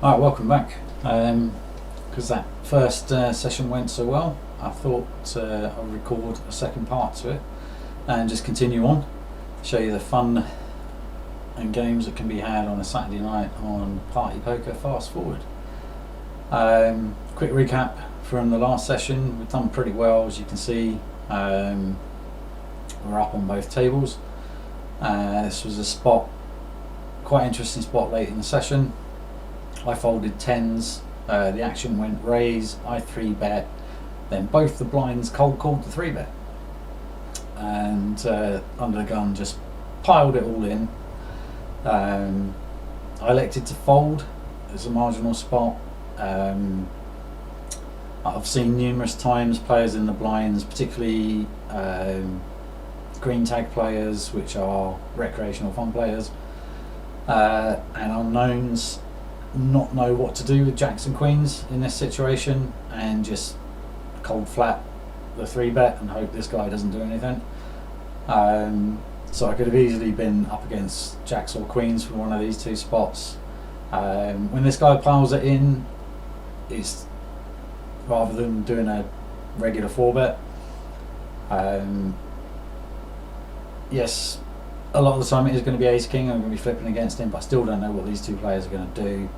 Alright, welcome back. Because that first session went so well, I thought I'll record a second part to it and just continue on, show you the fun and games that can be had on a Saturday night on Party Poker Fast Forward. Quick recap from the last session. We've done pretty well, as you can see. We're up on both tables. This was a spot, quite interesting spot late in the session. I folded tens, the action went raise, I 3-bet, then both the blinds cold called the 3-bet, and under the gun just piled it all in. I elected to fold as a marginal spot. I've seen numerous times players in the blinds, particularly green tag players, which are recreational fun players, and unknowns, not know what to do with jacks and queens in this situation and just cold flat the 3-bet and hope this guy doesn't do anything. So I could have easily been up against jacks or queens for one of these two spots. When this guy piles it in, it's rather than doing a regular 4-bet. Yes, a lot of the time it is going to be ace king. I'm going to be flipping against him, but I still don't know what these two players are going to do.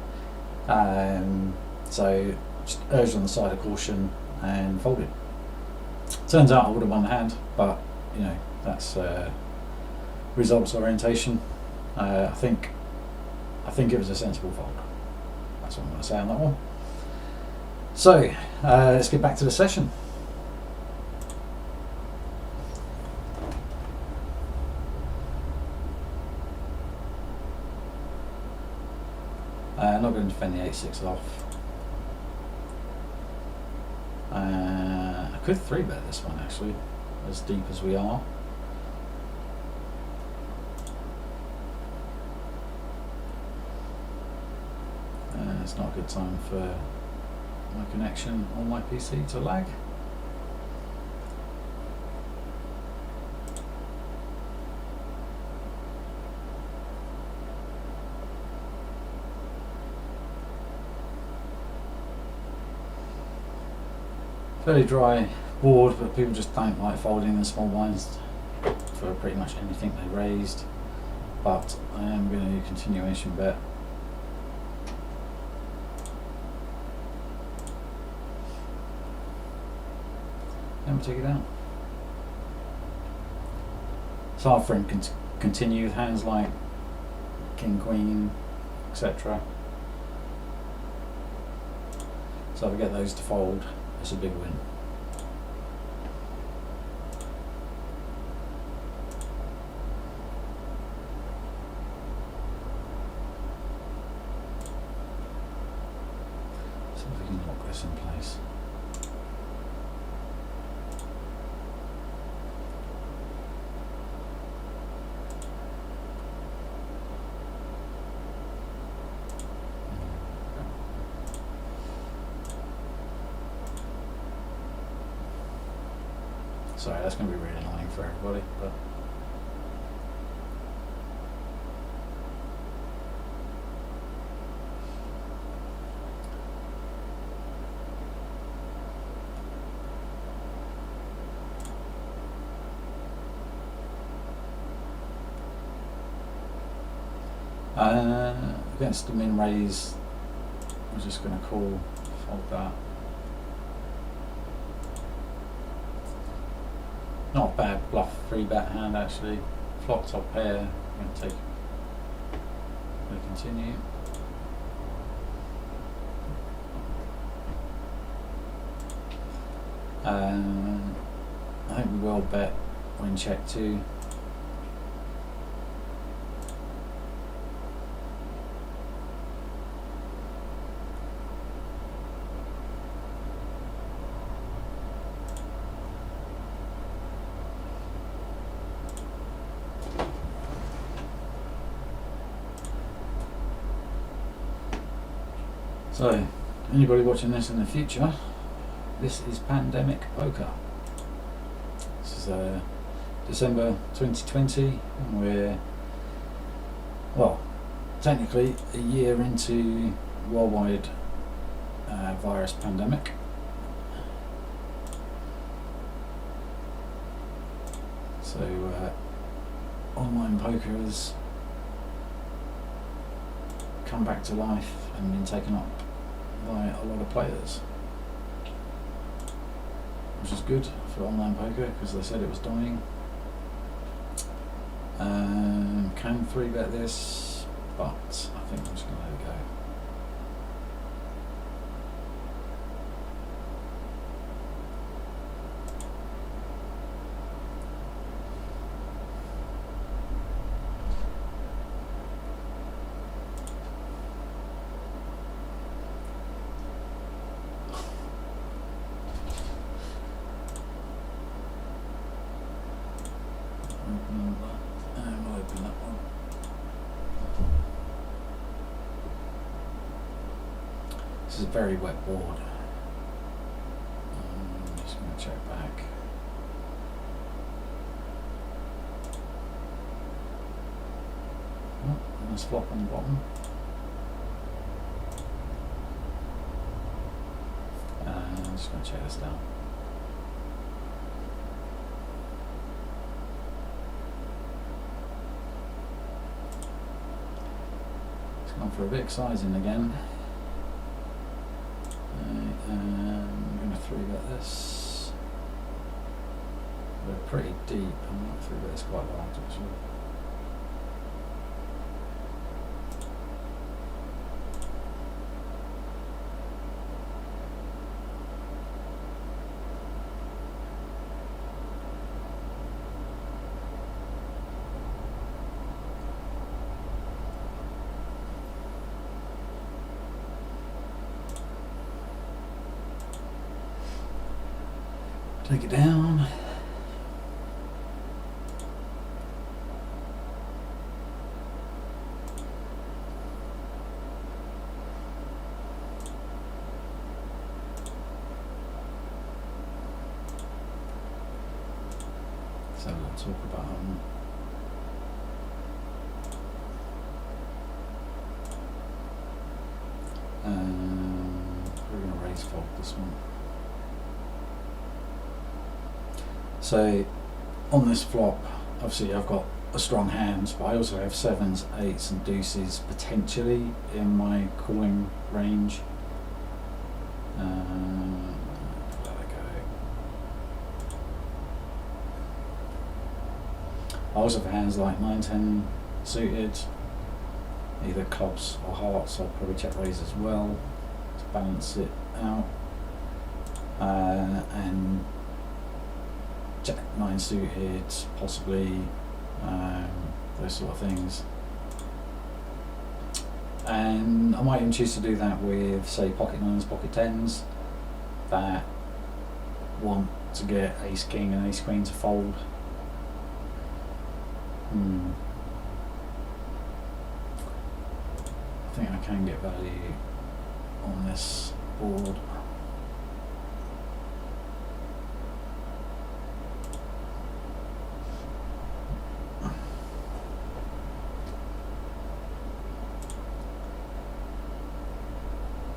So just urged on the side of caution and folded. Turns out I would have won the hand, but you know, that's results orientation. I think it was a sensible fold. That's what I'm going to say on that one. So let's get back to the session. I'm not going to defend the 8-6 off. I could 3-bet this one actually, as deep as we are. It's not a good time for my connection on my PC to lag. Fairly dry board, but people just don't like folding the small blinds for pretty much anything they raised. But I am going to do continuation bet. And we'll take it out. It's hard for him to continue with hands like king, queen, etc. So if I get those to fold, it's a big win. See if we can lock this in place. Sorry, that's going to be really annoying for everybody, but against the min raise, I'm just going to call, fold that. Not a bad bluff 3-bet hand actually. Flop top pair. I'm going to take. We'll continue. I think we will bet when check 2. So, anybody watching this in the future, this is Pandemic Poker. This is December 2020, and we're, well, technically a year into worldwide virus pandemic. So online poker has come back to life and been taken up by a lot of players, which is good for online poker because they said it was dying. Can 3-bet this, but I think I'm just going to let it go. Open that, and we'll open that one. This is a very wet board. I'm just going to check back. Oh, nice flop on the bottom. I'm just going to check this down. It's gone for a big sizing again. I'm going to 3-bet this. We're pretty deep. I'm going to 3-bet this quite large actually. Take it down. So let's talk about we're going to raise fold this one. So on this flop, obviously I've got a strong hand, but I also have 7s, 8s and deuces potentially in my calling range. Let it go. I also have hands like 9, 10 suited, either clubs or hearts. I'll probably check raise as well to balance it out. And Jack 9 suited, possibly, those sort of things. And I might even choose to do that with, say, pocket 9s, pocket 10s that want to get ace king and ace queen to fold. I think I can get value on this board.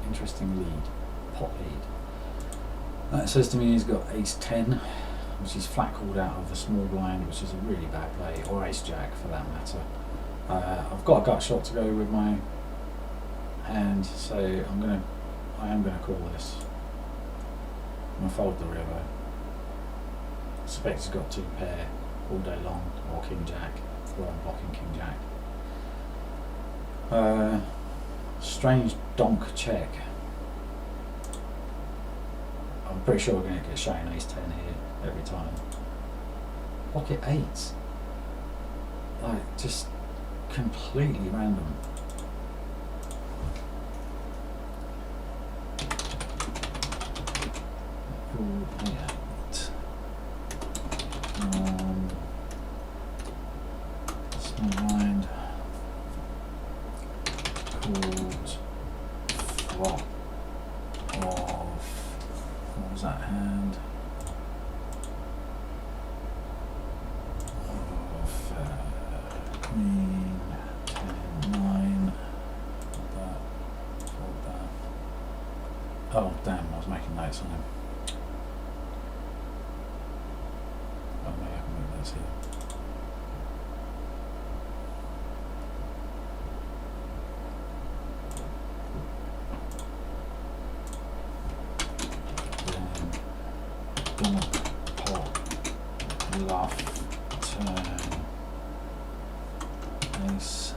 Interesting lead, pot lead. That says to me he's got ace 10, which is flat called out of the small blind, which is a really bad play, or ace jack for that matter. I've got a gut shot to go with my hand, so I am gonna call this. I'm gonna fold the river. I suspect he's got 2 pair all day long, or king jack, or I'm blocking king jack. Strange donk check. I'm pretty sure we're going to get shown ace 10 here every time. Pocket 8s. Like, just completely random. Cool, 8. Small blind. Called flop of, what was that hand? Of queen, 10, 9, that, fold Oh damn, I was making notes on him. Oh, maybe I can move those here. Then pop, bluff, turn, ace.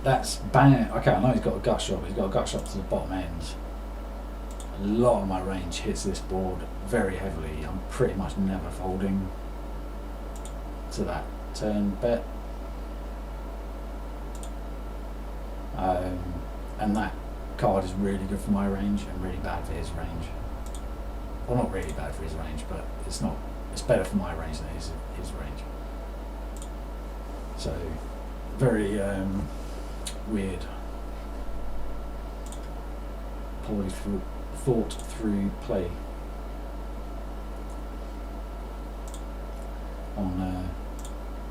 That's bang. Okay, I know he's got a gut shot, but he's got a gut shot to the bottom end. A lot of my range hits this board very heavily. I'm pretty much never folding to that turn bet. And that card is really good for my range and really bad for his range. Well, not really bad for his range, but it's not. It's better for my range than his range. So, very weird. Probably thought through play on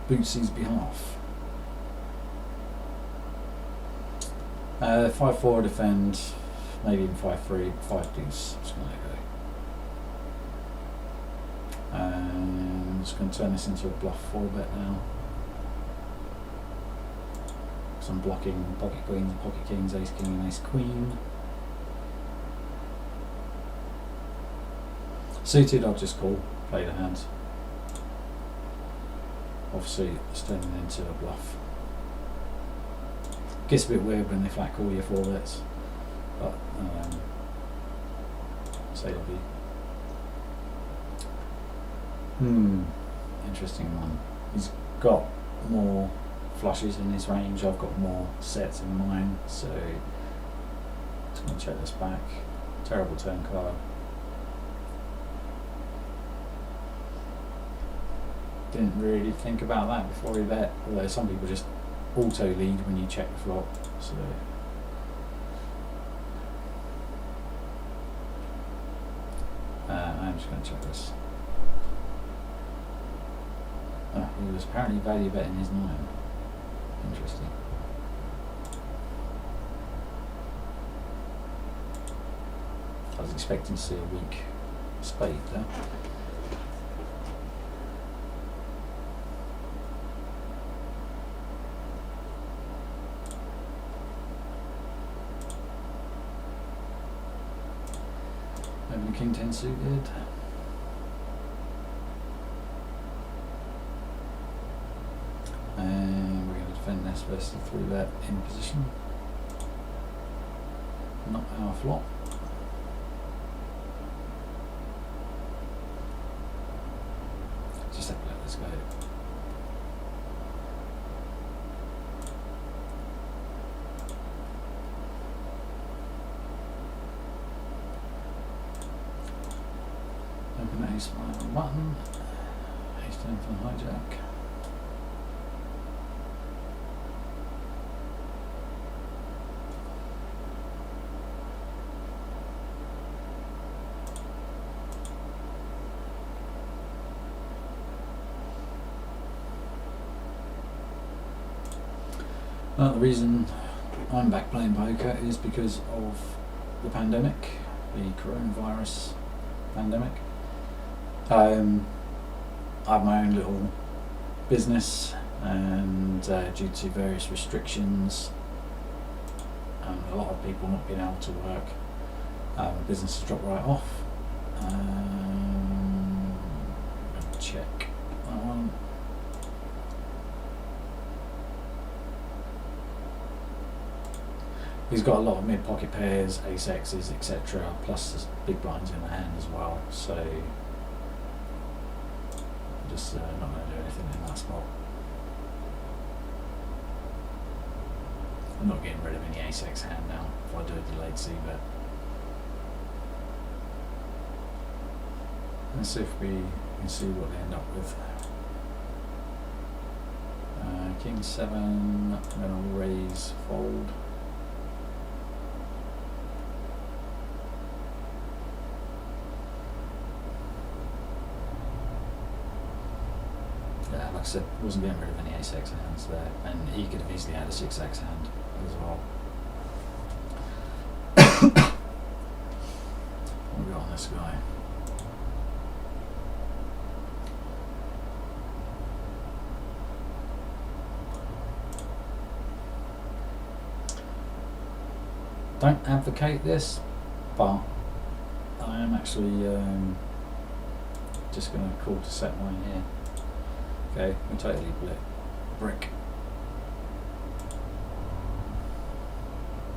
Bootsy's behalf. 5-4 defend, maybe even 5-3, 5 deuce. I'm just going to go. I'm just going to turn this into a bluff 4 bet now. So I'm blocking pocket queens, pocket kings, ace king, and ace queen. Suited, I'll just call, play the hand. Obviously, it's turning into a bluff. Gets a bit weird when they flat call your 4 bets, but say it'll be. Interesting one. He's got more flushes in his range. I've got more sets in mine, so just going to check this back. Terrible turn card. Didn't really think about that before he bet, although some people just auto lead when you check the flop. So I'm just going to check this. He was apparently value betting his 9. Interesting. I was expecting to see a weak spade there. Maybe King 10 suited. And we're going to defend this versus the 3 bet in position. Not our flop. Just have to let this go. Open ace 5 on button. Ace 10 for the hijack. The reason I'm back playing poker is because of the pandemic, the coronavirus pandemic. I have my own little business, and due to various restrictions and a lot of people not being able to work, the business has dropped right off. Check that one. He's got a lot of mid-pocket pairs, ace X's, etc. Plus there's big blinds in the hand as well, so I'm just not going to do anything in that spot. I'm not getting rid of any ace X hand now if I do a delayed C bet. Let's see if we can see what they end up with. King 7, I'm going to raise, fold. like I said, wasn't getting rid of any ace-x hands there, and he could have easily had a 6x hand as well. What have we got on this guy? Don't advocate this, but I am actually just going to call to set mine here. Okay, we totally brick.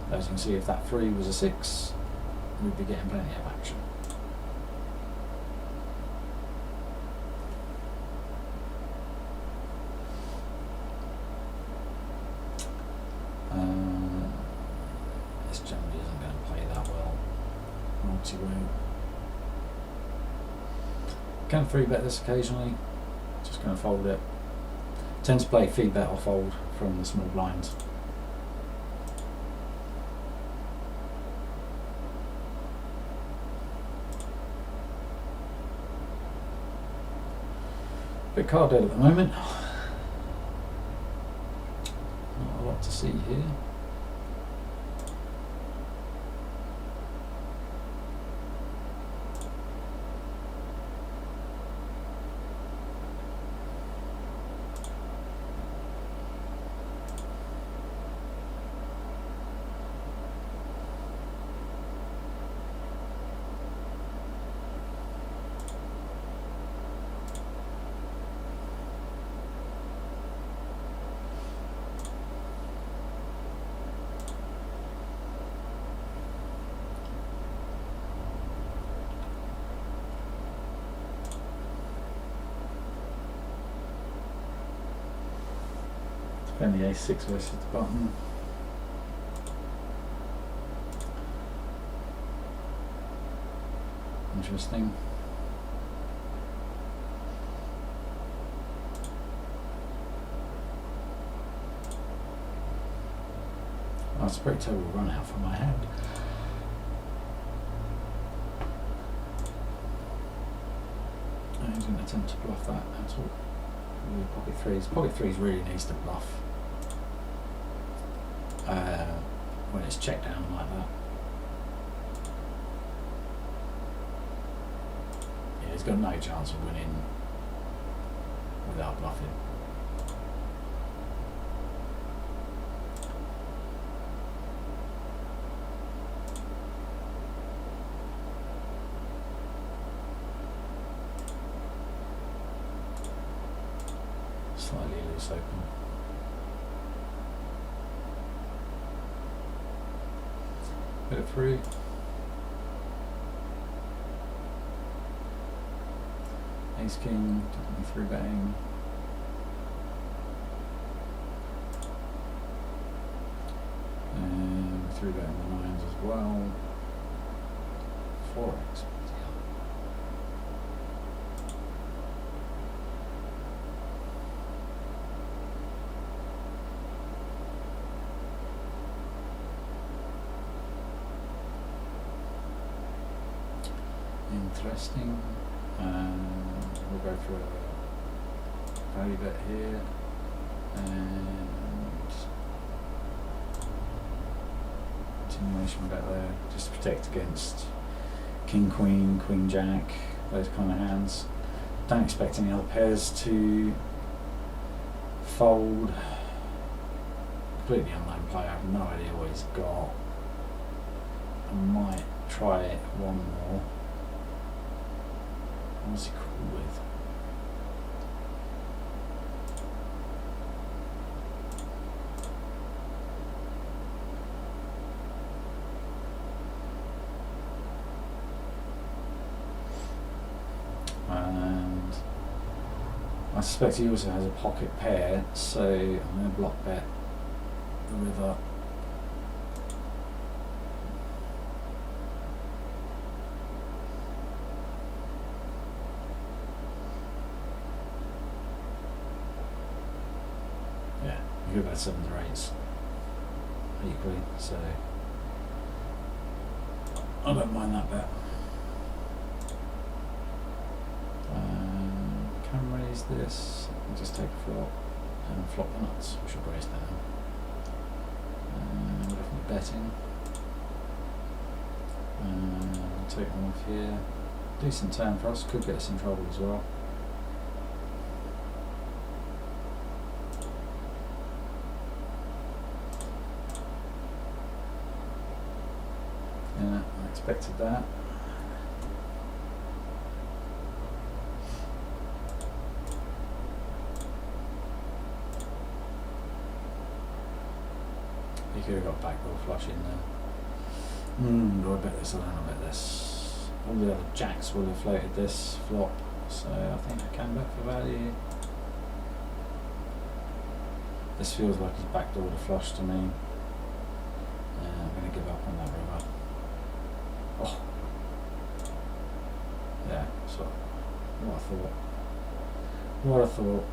As you can see, if that 3 was a 6, we'd be getting plenty of action. This generally isn't going to play that well. Multi-way. Can 3-bet this occasionally. Just going to fold it. Tend to play feed bet or fold from the small blinds. Bit card dead at the moment. Not a lot to see here. Then the ace-6 versus the button. Interesting. Oh, it's a pretty terrible run out for my hand. He's going to attempt to bluff that at all. Pocket threes. Pocket threes really needs to bluff when it's checked down like that. Yeah, he's got no chance of winning without bluffing. Slightly loose open. Bit of fruit. Ace king, definitely through betting. And through betting the 9s as well. 4x. Interesting. We'll go for a value bet here and continuation bet there, just to protect against king, queen, queen, jack, those kind of hands. Don't expect any other pairs to fold. Completely unknown player, I have no idea what he's got. I might try it one more. What's he cool with? And I suspect he also has a pocket pair, so I'm going to block bet the river. Yeah, you could bet 7s or 8s equally, so I don't mind that bet. Can raise this. I'll just take a flop and flop the nuts, which will raise down. And definitely betting. And I'll take one off here. Decent turn for us, could get us in trouble as well. Yeah, I expected that. You could have got backdoor flush in there. Do I bet this? I don't know, I bet this. All the other jacks will have floated this flop, so I think I can bet for value. This feels like he's backdoored a flush to me. I'm going to give up on that river. Oh. Yeah, so what I thought. What I thought.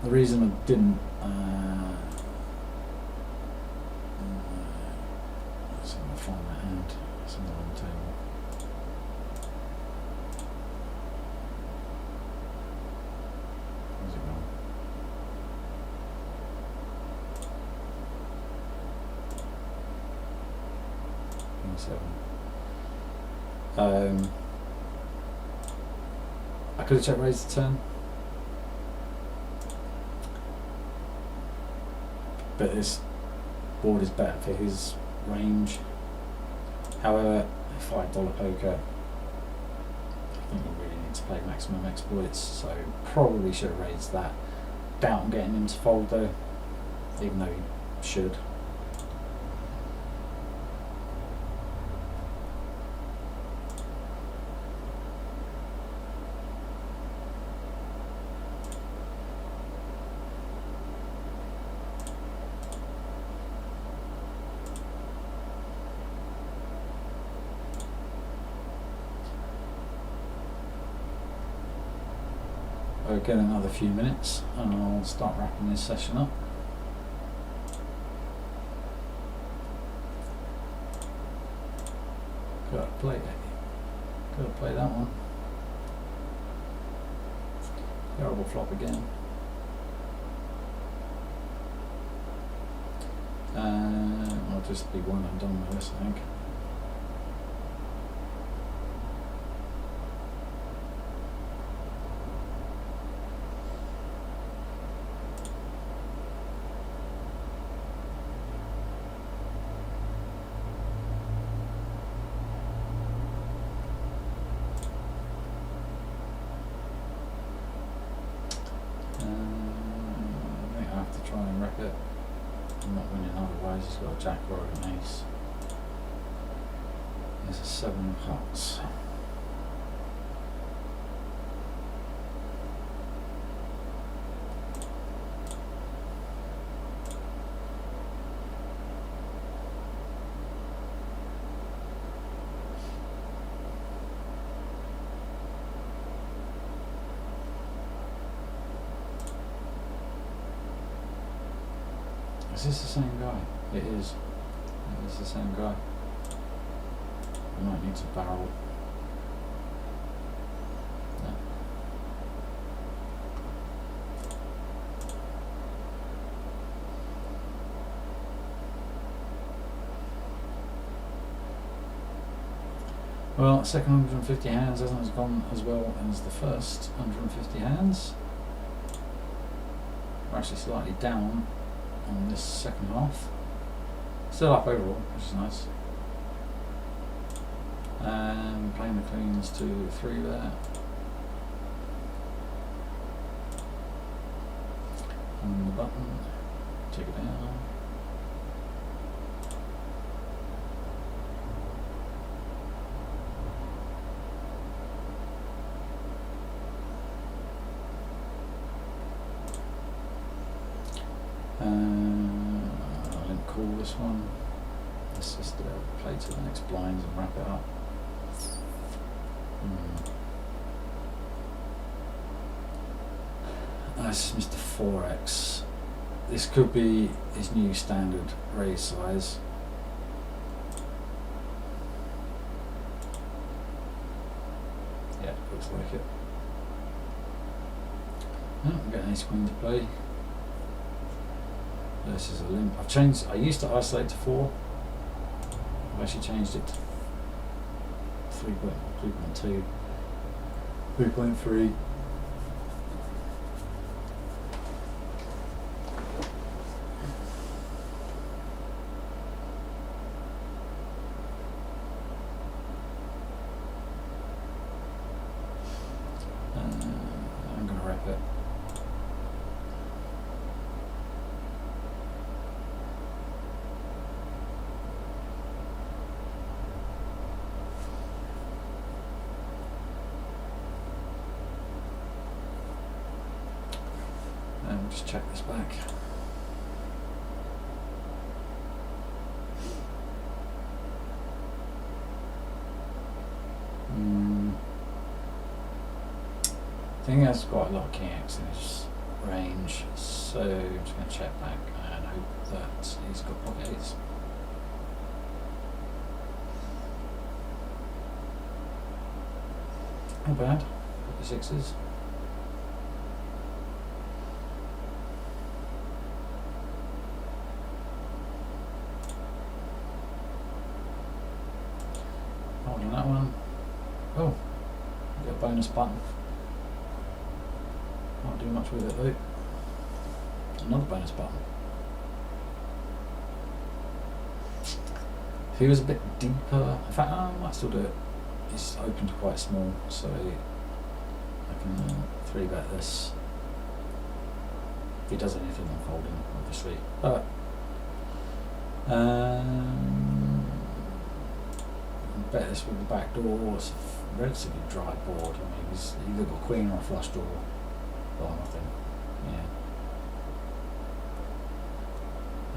The reason I didn't let's see if I find that hand. It's on the wrong table. Where's it gone? King 7. I could have check raised the turn. But this board is better for his range. However, $5 poker, I think we really need to play maximum exploits, so probably should have raised that. Doubt on getting him to fold though, even though he should. Again, another few minutes and I'll start wrapping this session up. Gotta play that one. Terrible flop again. I'll just be one and done with this, I think. Try and wreck it. I'm not winning otherwise. He's got a jack or an ace. There's a 7 of hearts. Is this the same guy? It is. It is the same guy. I might need to barrel. No. Well, second 150 hands hasn't gone as well as the first 150 hands. We're actually slightly down on this second half. Still up overall, which is nice. And playing the cleans to 3 there. On the button, take it down. I didn't call this one. Let's just play to the next blinds and wrap it up. This is Mr. 4X. This could be his new standard raise size. ace queen to play. Versus a limp. I've changed. I used to isolate to 4. I've actually changed it to 3.2, 3.3. I'm going to wrap it. And just check this back. I think that's quite a lot of king X in his range, so I'm just going to check back and hope that he's got pocket eights. Not bad, pocket sixes. Holding that one. Oh, got a bonus button. Can't do much with it though. Another bonus button. If he was a bit deeper, in fact, I might still do it. It's opened quite small, so I can 3-bet this. If he does anything, I'm folding, obviously. But bet this with the back door. It's a relatively dry board. I mean, he's either got a queen or a flush draw. Or nothing. Yeah.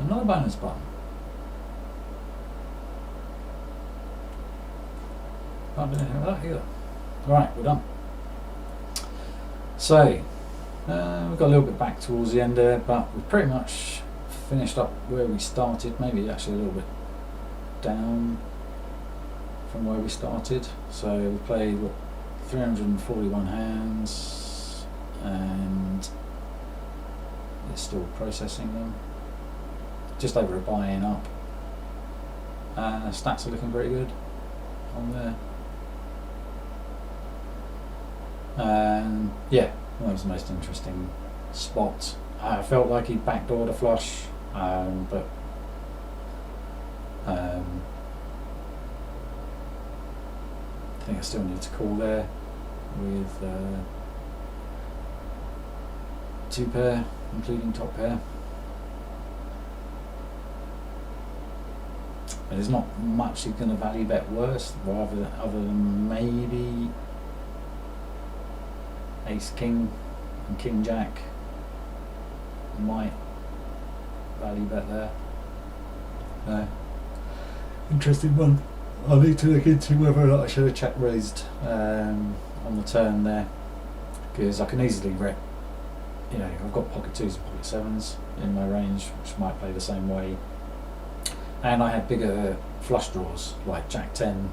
Another bonus button. Can't do anything with that either. Alright, we're done. So, we've got a little bit back towards the end there, but we've pretty much finished up where we started, maybe actually a little bit down from where we started. So we played 341 hands. And it's still processing them. Just over a buy-in up. Stats are looking pretty good on there. And yeah, that was the most interesting spot. I felt like he backdoored a flush, but I think I still need to call there with 2 pair, including top pair. There's not much he's going to value bet worse, other than maybe ace king and king jack might value bet there. Interesting one. I'll need to look into whether or not I should have check raised on the turn there, because I can easily I've got pocket 2s and pocket 7s in my range, which might play the same way. And I had bigger flush draws, like Jack 10,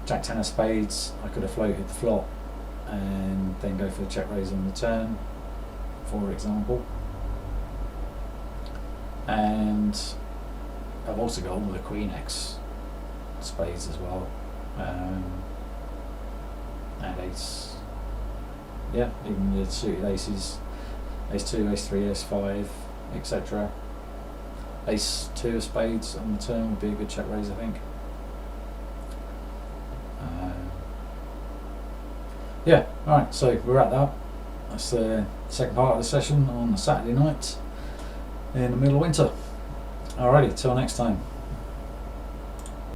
Jack 10 of spades. I could have floated the flop and then go for the check raise on the turn, for example. And I've also got all the Queen X spades as well, and ace. Yeah, even the suited aces, ace 2, ace 3, ace 5, etc. Ace 2 of spades on the turn would be a good check raise, I think. Yeah, alright, so we're at that. That's the second part of the session on a Saturday night in the middle of winter. Alrighty, till next time.